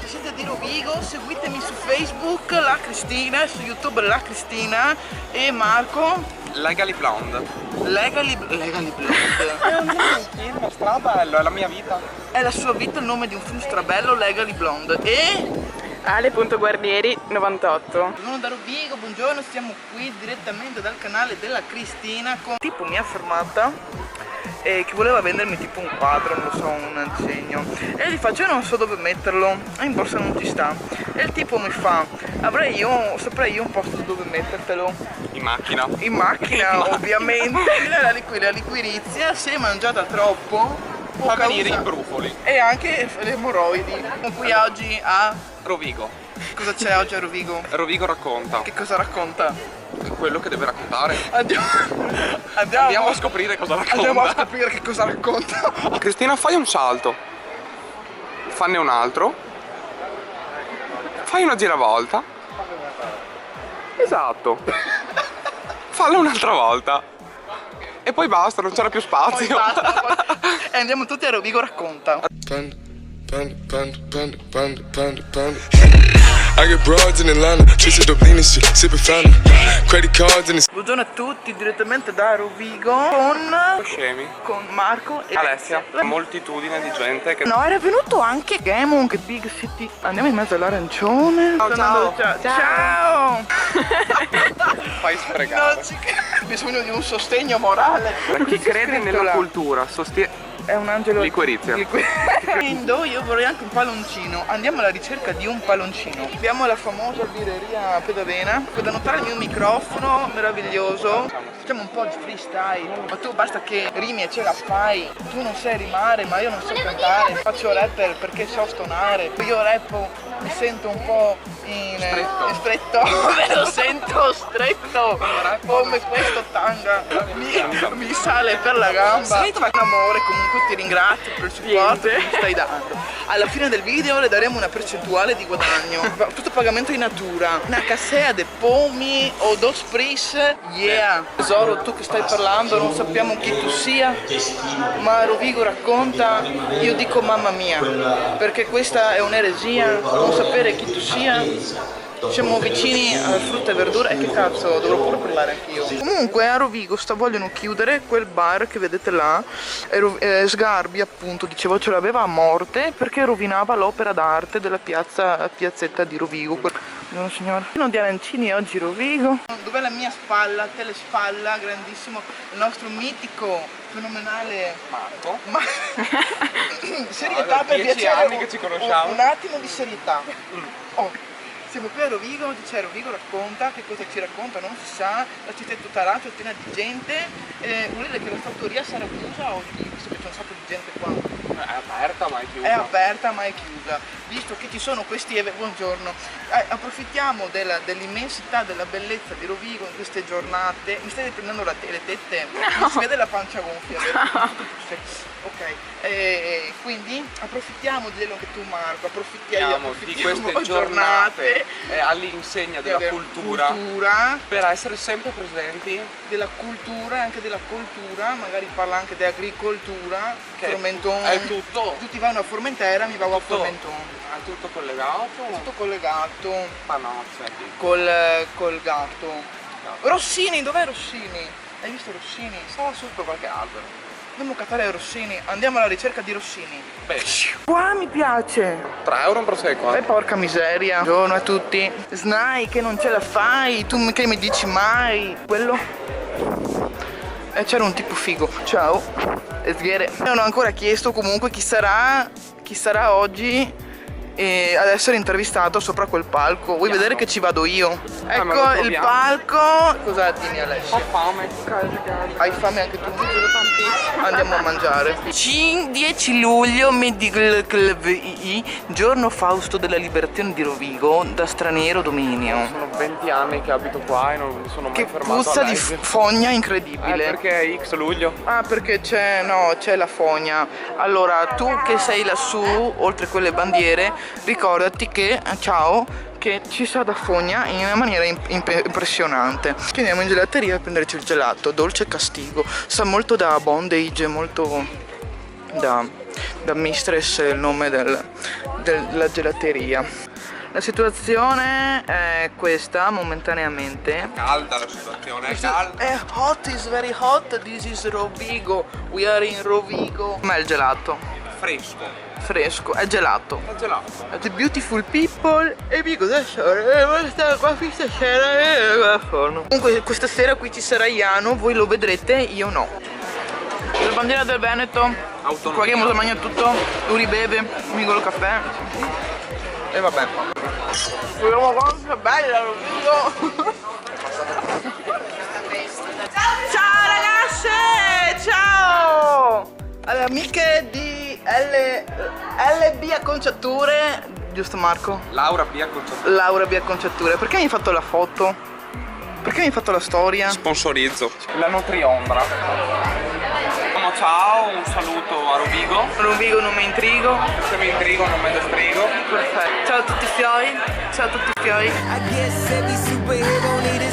siete di Rovigo, seguitemi su Facebook, la Cristina, e su YouTube la Cristina e Marco. Legally Blonde. Legally Blonde. È un film strabello, è la mia vita. È la sua vita il nome di un film strabello, Legally Blonde. E Ale.Guarnieri 98. sono da Rovigo, buongiorno, siamo qui direttamente dal canale della Cristina con tipo mi ha fermata e che voleva vendermi tipo un quadro, non lo so, un disegno, e gli faccio io non so dove metterlo, in borsa non ci sta, e il tipo mi fa saprei io un posto dove mettertelo. In macchina. In macchina ovviamente. La liquirizia si è mangiata troppo, Fa venire i brufoli. e anche le emorroidi. Qui oggi a Rovigo. cosa c'è oggi a Rovigo? Rovigo racconta. Che cosa racconta? Quello che deve raccontare. Andiamo a scoprire cosa racconta. Andiamo a scoprire che cosa racconta. Cristina, fai un salto. Fanne un altro. Fai una giravolta. Esatto. Falla un'altra volta. E poi basta, non c'era più spazio. Poi basta, e andiamo tutti a Rovigo racconta. I get broads in Atlanta, chasing Dublin and shit, sipping fountain, credit cards in the. Buongiorno a tutti, direttamente da Rovigo con Marco e Alessia, moltitudine di gente che... No, era venuto anche Gamon, che Big City. Andiamo in mezzo all'arancione. Ciao. Fai sprecare. Ho bisogno di un sostegno morale. Per chi crede nella cultura, È un angelo. Liquirizia. Io vorrei anche un palloncino. Andiamo alla ricerca di un palloncino. Abbiamo la famosa birreria Pedavena. Da notare il mio microfono meraviglioso. Facciamo un po' di freestyle. Ma tu basta che rimi e ce la fai. Tu non sai rimare, ma io non so cantare. Faccio rapper perché so stonare. Io rappo, mi sento un po' stretto. Me lo sento stretto. Come questo tanga mi sale per la gamba. Amore, comunque ti ringrazio per il supporto che mi stai dando. Alla fine del video le daremo una percentuale di guadagno. Tutto pagamento in natura. Una cassea de pomi o dos pris. Yeah. Tesoro, tu che stai parlando, non sappiamo chi tu sia, ma Rovigo racconta, io dico mamma mia, perché questa è un'eresia, non sapere chi tu sia. Siamo vicini a frutta e verdura e che cazzo, dovrò pure parlare anch'io. Comunque a Rovigo vogliono chiudere quel bar che vedete là. Sgarbi appunto, dicevo, ce l'aveva a morte perché rovinava l'opera d'arte della piazzetta di Rovigo. Buongiorno signora. Pieno di arancini oggi Rovigo. Dov'è la mia spalla, telespalla, grandissimo, il nostro mitico, fenomenale Marco. Serietà, per 10 piacere, anni che ci conosciamo. un attimo di serietà. Siamo qui a Rovigo, c'è Rovigo racconta, che cosa ci racconta non si sa, la città è tutta razza, piena di gente, vuol dire che la fattoria sarà chiusa oggi, visto che c'è un sacco di gente qua. È aperta ma è chiusa. È aperta ma è chiusa, visto che ci sono questi buongiorno, approfittiamo dell'immensità, della bellezza di Rovigo in queste giornate. Mi stai prendendo le tette? No. Non si vede la pancia gonfia, vero? No. Ok, quindi approfittiamo di quello che tu Marco, approfittiamo di queste giornate all'insegna della cultura per essere sempre presenti, della cultura e anche della cultura, magari parla anche di agricoltura, che Formenton, è tutto. Tutti vanno a Formentera, mi vado a Formenton. È tutto collegato. Tutto collegato. Panozze. Col gatto. Rossini, dov'è Rossini? Hai visto Rossini? Stava sotto qualche albero. Dobbiamo cattare Rossini, andiamo alla ricerca di Rossini. Beh, qua mi piace. 3 euro un prosecco. Porca miseria. Buongiorno a tutti. Snai, che non ce la fai, tu che mi dici mai. Quello. C'era un tipo figo. Ciao. Non ho ancora chiesto comunque chi sarà oggi ad essere intervistato sopra quel palco. Vuoi vedere che ci vado io? Ecco il palco. Cosa dimmi Alessia? Ho fame. Hai fame anche tu? Andiamo a mangiare. 10 luglio, giorno Fausto della liberazione di Rovigo da straniero dominio. Sono 20 anni che abito qua e non mi sono mai fermato. Che puzza di fogna incredibile. Perché è X luglio? Ah, perché c'è la fogna. Allora, tu che sei lassù, oltre quelle bandiere, ricordati che, che ci sa da fogna in una maniera impressionante. Che andiamo in gelateria a prenderci il gelato, dolce castigo. Sa molto da bondage, molto da mistress, il nome del della gelateria. La situazione è questa momentaneamente. Calda la situazione, è calda. È hot, is very hot, this is Rovigo, we are in Rovigo. Ma è il gelato? Fresco. Fresco, è gelato. È gelato. The beautiful people. E vi cosa stare qua qui stasera? Comunque questa sera qui ci sarà Iano, voi lo vedrete, io no. La bandiera del Veneto. Autonomia. Qua che si mangia tutto, Uri beve, mi con il caffè. E vabbè. Vediamo quanto è bella, lo dico. Ciao ragazze! Ciao! Alle amiche di LB Acconciature, giusto Marco? Laura B. Acconciature. Laura B. Acconciature. Perché mi hai fatto la foto? Perché mi hai fatto la storia? Sponsorizzo. La Nutriombra. Ciao, un saluto a Rovigo. Rovigo non mi intrigo. Se mi intrigo non me ne sbrigo. Perfetto. Ciao a tutti i fioi. Ciao a tutti i fioi. I guess every superhero need a